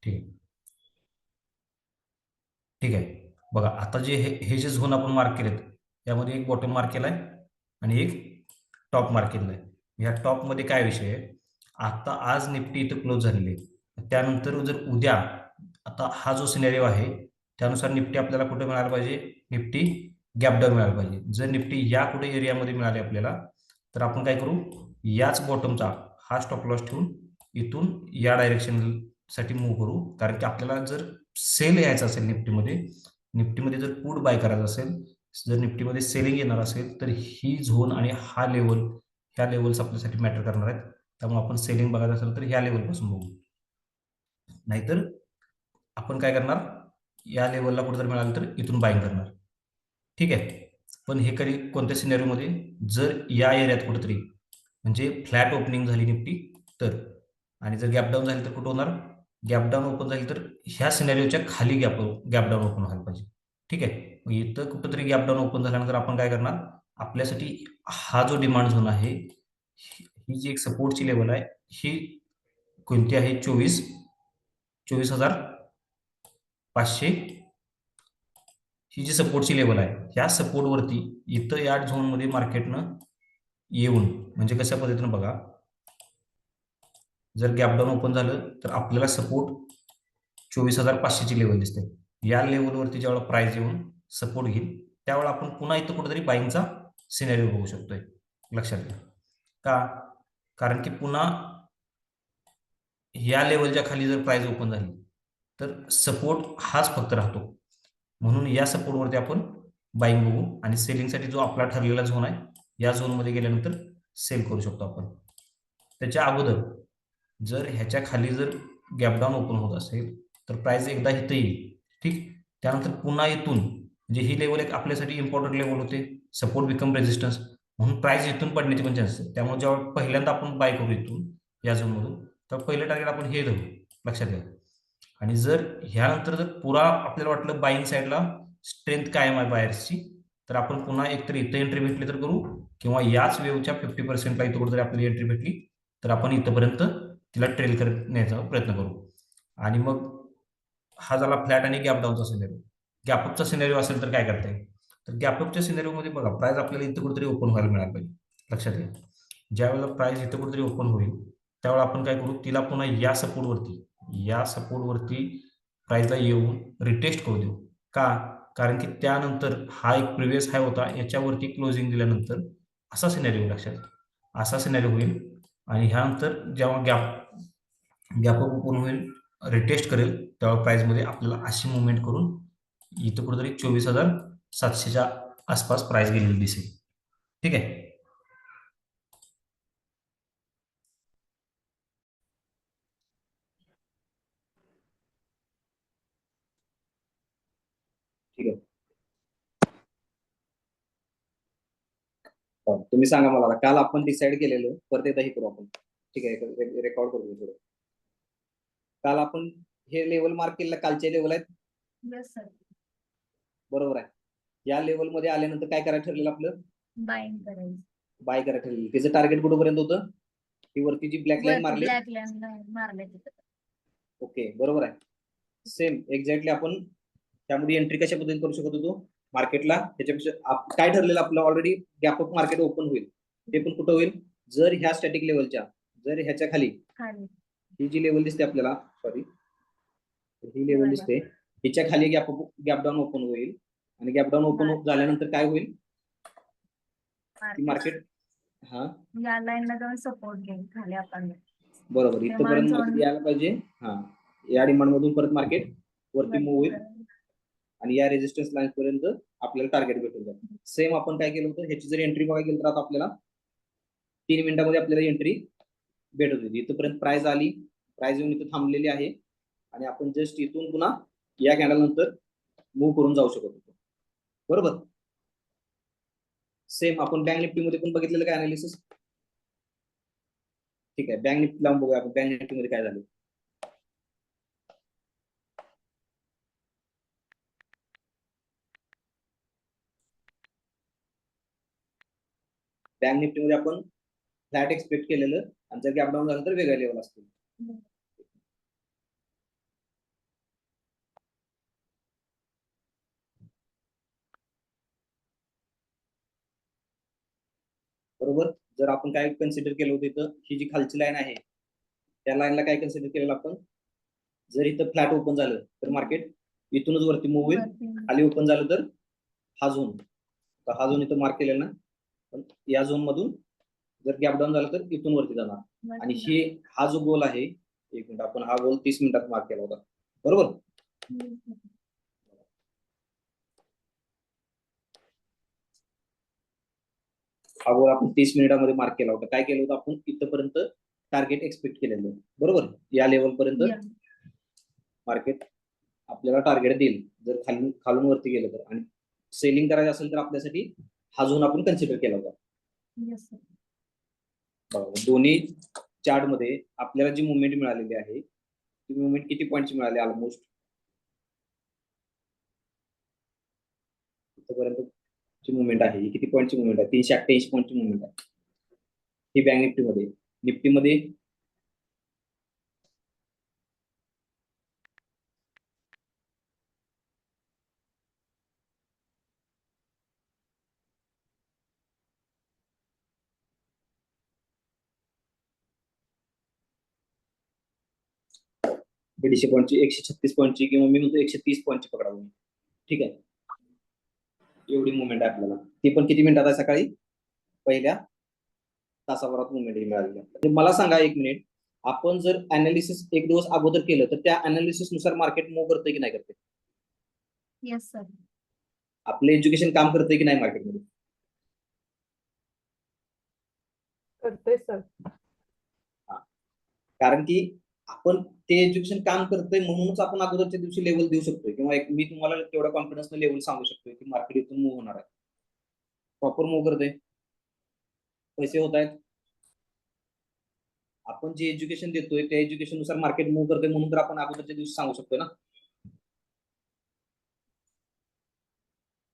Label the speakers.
Speaker 1: ठीक आहे. ठीक आहे. बघा आता जे हे जे झोन आपण मार्क केलेत यामध्ये एक बॉटम मार्क केलाय आणि एक टॉप मार्क केलेला आहे. या टॉप मध्ये काय विषय आहे, आता आज निफ्टी इथं क्लोज झालेली आहे. त्यानंतर जर उद्या आता हा जो सिनेरिओ आहे त्यानुसार निफ्टी आपल्याला कुठे मिळायला पाहिजे, निफ्टी गॅप डाऊन मिळायला पाहिजे. जर निफ्टी या कुठे एरियामध्ये मिळाली आपल्याला तर आपण काय करू, याच बॉटमचा हा स्टॉप लॉस ठेवून इथून या डायरेक्शन साठी मूव्ह करू. कारण की आपल्याला जर सेल यायचा असेल निफ्टीमध्ये जर पुट बाय करायचं असेल, जर निफ्टीमध्ये सेलिंग येणार असेल तर ही झोन आणि हा लेवल, ह्या लेवल्स आपल्यासाठी मॅटर करणार आहेत. त्यामुळे आपण सेलिंग बघायचं असेल तर ह्या लेवलपासून बघू, नाहीतर आपण काय करणार, या लेवलला कुठेतरी मिळालं तर इथून बाईंग करणार. ठीक आहे. पण हे कधी कोणत्या सिनेरिओमध्ये, जर या एरियात कुठेतरी म्हणजे फ्लॅट ओपनिंग झाली निफ्टी तर, आणि जर गॅप डाऊन झाली तर कुठं होणार, गॅप डाऊन ओपन झाली तर ह्या सिनेरिओच्या खाली गॅप डाऊन ओपन व्हायला पाहिजे. ठीक आहे. मग इथं कुठंतरी गॅप डाऊन ओपन झाल्यानंतर आपण काय करणार, आपल्यासाठी हा जो डिमांड झोन आहे, ही जी एक सपोर्टची लेवल आहे, ही कोणती आहे, 24,500 ही जी सपोर्टची लेवल आहे, ह्या सपोर्टवरती इथं या झोनमध्ये मार्केटनं येऊन, म्हणजे कशा पद्धतीनं बघा, जर गॅप डाऊन ओपन झालं तर आपल्याला सपोर्ट 24,500 ची लेवल दिसते. या लेवलवरती ज्यावेळेला प्राइस येऊन सपोर्ट घेईल त्यावेळेला आपण पुन्हा इथं कुठेतरी बाईंगचा सिनेरिओ बघू शकतोय. लक्षात घ्या. का? कारण की पुन्हा या लेवलच्या खाली जर प्राइस ओपन झाली तर सपोर्ट हाच फक्त राहतो. म्हणून या सपोर्टवरती आपण बाईंग बघू आणि सेलिंगसाठी जो आपला ठरलेला झोन आहे या झोनमध्ये गेल्यानंतर सेल करू शकतो आपण. त्याच्या अगोदर जर ह्याच्या खाली जर गॅप डाऊन ओपन होत असेल तर प्राइस एकदा इथं येईल. ठीक. त्यानंतर पुन्हा इथून, म्हणजे ही लेवल एक आपल्यासाठी इम्पॉर्टंट लेवल होते, सपोर्ट बिकम रेजिस्टन्स, म्हणून प्राइस इथून पडण्याचे पण चान्सेस आहेत. त्यामुळे जेव्हा पहिल्यांदा आपण बाय करू इथून या झोनमधून तर पहिलं टार्गेट आपण हे धरू, लक्षात घ्या. आणि जर ह्यानंतर जर पुरा आपल्याला वाटलं बाईंग साईडला स्ट्रेंथ कायम आहे बायर्सची, तर आपण पुन्हा एकतर इथं एंट्री भेटली तर करू, किंवा याच वेवच्या 50%ला इथं कुठेतरी आपल्याला एंट्री भेटली तर आपण इथंपर्यंत तिला ट्रेल करण्याचा प्रयत्न करू. आणि मग हा झाला फ्लॅट आणि गॅप डाऊनचा सिनेरिओ. गॅपअपचा सिनेरिओ असेल तर काय करता येईल, तर गॅपअपच्या सिनेरिओमध्ये बघा प्राइस आपल्याला इथं कुठेतरी ओपन व्हायला मिळालं पाहिजे. लक्षात घ्या. ज्या वेळेला प्राइस इथं कुठेतरी ओपन होईल त्यावेळेला आपण काय करू, तिला पुन्हा या सपोर्टवरती प्राइसला येऊन रिटेस्ट करू देऊ. का? कारण की त्यानंतर हा एक प्रिव्हियस हाय होता, याच्यावरती क्लोजिंग दिल्यानंतर असा सिनेरिओ, लक्षात, असा सिनेरिओ होईल. आणि ह्यानंतर जेव्हा गॅपअप ओपन होईल, रिटेस्ट करेल, तेव्हा प्राइसमध्ये आपल्याला अशी मुवमेंट करून इथं कुठेतरी 24,700च्या आसपास प्राइस गेलेली दिसेल. ठीक आहे. ठीक आहे. तुम्ही सांगा मला, काल आपण डिसाईड केलेलं परत एकदा हे करू आपण. ठीक आहे, रेकॉर्ड करू थोडं. काल आपण हे लेवल मार्क केलेलं कालचे लेवल आहेत.
Speaker 2: Yes sir.
Speaker 1: बरोबर आहे. या लेवल मध्ये आल्यानंतर काय करायचं ठरलेलं आपलं,
Speaker 2: बाईंग करायचं.
Speaker 1: बाय करायचं ठरलेलं. त्याचं टार्गेट कुठपर्यंत होतं, ती वरती जी ब्लॅक लाईन मारली.
Speaker 2: ब्लॅक लाईन मारले तिथं.
Speaker 1: ओके, बरोबर आहे. सेम एक्झॅक्टली आपण त्यामध्ये एंट्री कशा पद्धतीने करू शकत होतो मार्केटला, त्याच्यापेक्षा काय ठरलेलं आपलं ऑलरेडी, गॅपअप मार्केट ओपन होईल. ते पण कुठं होईल, जर ह्या स्टॅटिक लेवलच्या, जर ह्याच्या खाली ही जी लेवल दिसते आपल्याला, सॉरी ही लेवल दिसते, ह्याच्या खाली गॅप डाऊन ओपन होईल. आणि गॅप डाऊन ओपन झाल्यानंतर काय होईल, मार्केट हा
Speaker 2: या लाईनला जाऊन सपोर्ट घेईल खाली आपण.
Speaker 1: बरोबर, इथपर्यंत मार्केट यायला पाहिजे. हा, या डिमांड मधून परत मार्केट वरती मूव्ह होईल आणि या रेजिस्टन्स लाईन पर्यंत आपल्याला टार्गेट भेटून जाईल. सेम आपण काय केलं होतं, ह्याची जर एंट्री बघायला गेलं तर आता आपल्याला 3 मिनिटांमध्ये आपल्याला एंट्री भेटत होती. इथपर्यंत प्राइस आली, प्राइस येऊन इथं थांबलेली आहे आणि आपण जस्ट इथून पुन्हा या कॅन्डल नंतर मूव्ह करून जाऊ शकत होतो. बरोबर. सेम आपण बँक निफ्टी मध्ये पण बघितलेलं काय अनालिसिस. ठीक आहे, बँक निफ्टी लावून बघूया आपण बँक निफ्टी मध्ये काय झालं. बँक निफ्टी मध्ये आपण फ्लॅट एक्सपेक्ट केलेलं आणि जर गॅप डाऊन झालं तर वेगळ्या लेवल असतील.
Speaker 3: बरोबर. जर आपण काय कन्सिडर केलं होतं इथं, ही जी खालची लाईन आहे त्या लाईनला काय कन्सिडर केलेलं आपण, जर इथं फ्लॅट ओपन झालं तर मार्केट इथूनच वरती मूव्ह होईल, खाली ओपन झालं तर हा झोन, तर हा झोन इथं मार्क केलेला ना, पण या झोन मधून जर गॅप डाऊन झालं तर इथून वरती जाणार. आणि हा जो गोल आहे, एक मिनिट, आपण हा गोल 30 मिनिटात मार्क केला होता, बरोबर. हा गोल आपण 30 मिनिटामध्ये मार्क केला होता. काय केलं होतं आपण, इथपर्यंत टार्गेट एक्सपेक्ट केलेलं, बरोबर. या लेवल पर्यंत मार्केट आपल्याला टार्गेट देईल जर खालून वरती गेलं तर. आणि सेलिंग करायचं असेल तर आपल्यासाठी हा झोन आपण कन्सिडर केला होता. दोन्ही चार्ट मध्ये आपल्याला जी मुवमेंट मिळालेली आहे ती मुवमेंट किती पॉईंटची मिळाली, ऑलमोस्ट इथपर्यंत ची मुवमेंट आहे, किती पॉईंटची मुवमेंट आहे, 388 पॉईंटची मुवमेंट आहे ही बँक निफ्टीमध्ये. निफ्टीमध्ये दीडशे पॉईंटची, 136 पॉईंटची, किंवा मी म्हणतो 130 पॉईंटची पकडावं, ठीक आहे. एवढी मुवमेंट आहे आपल्याला, ती पण किती मिनिटात आहे, सकाळी पहिल्या तासाभरात मुवमेंट मिळालेली आहे. मला सांगा एक मिनिट, आपण जर अनालिसिस एक दिवस अगोदर केलं तर त्या अनालिसिस नुसार मार्केट मूव्ह करते की नाही करते?
Speaker 2: Yes sir.
Speaker 3: आपलं एज्युकेशन काम करते की नाही मार्केटमध्ये?
Speaker 4: करते सर.
Speaker 3: कारण की आपण ते एज्युकेशन काम करतोय म्हणूनच आपण अगोदरच्या दिवशी लेवल देऊ शकतोय, किंवा एक मी तुम्हाला तेवढ्या कॉन्फिडन्सने लेवल सांगू शकतोय की मार्केट इथून मूव्ह होणार आहे, प्रॉपर मूव्ह करते, पैसे होत आहेत. आपण जे एज्युकेशन देतोय त्या एज्युकेशन नुसार मार्केट मूव्ह करते म्हणून तर आपण अगोदरच्या दिवशी सांगू शकतोय ना.